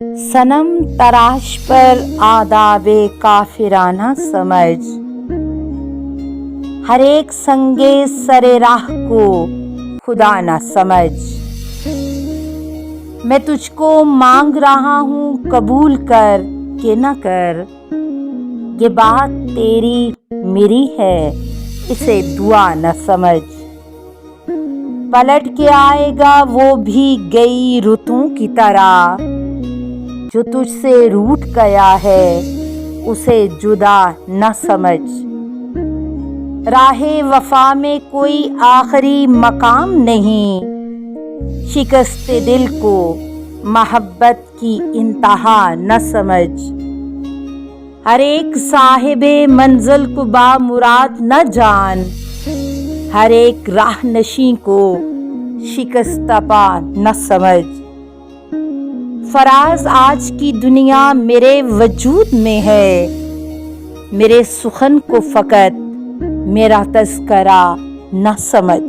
सनम तराश पर आदाबे काफिराना समझ, हर एक संगे सरे राह को खुदा न समझ। मैं तुझको मांग रहा हूँ कबूल कर के न कर, ये बात तेरी मेरी है इसे दुआ न समझ। पलट के आएगा वो भी गई रुतों की तरह, जो तुझसे रूठ गया है उसे जुदा न समझ। राहे वफा में कोई आखिरी मकाम नहीं, शिकस्ते दिल को मोहब्बत की इंतहा न समझ। हर एक साहिबे मंजिल को बामुराद न जान, हर एक राहनशी को शिकस्ता पा न समझ। फराज आज की दुनिया मेरे वजूद में है, मेरे सुखन को फकत मेरा तज़किरा न समझ।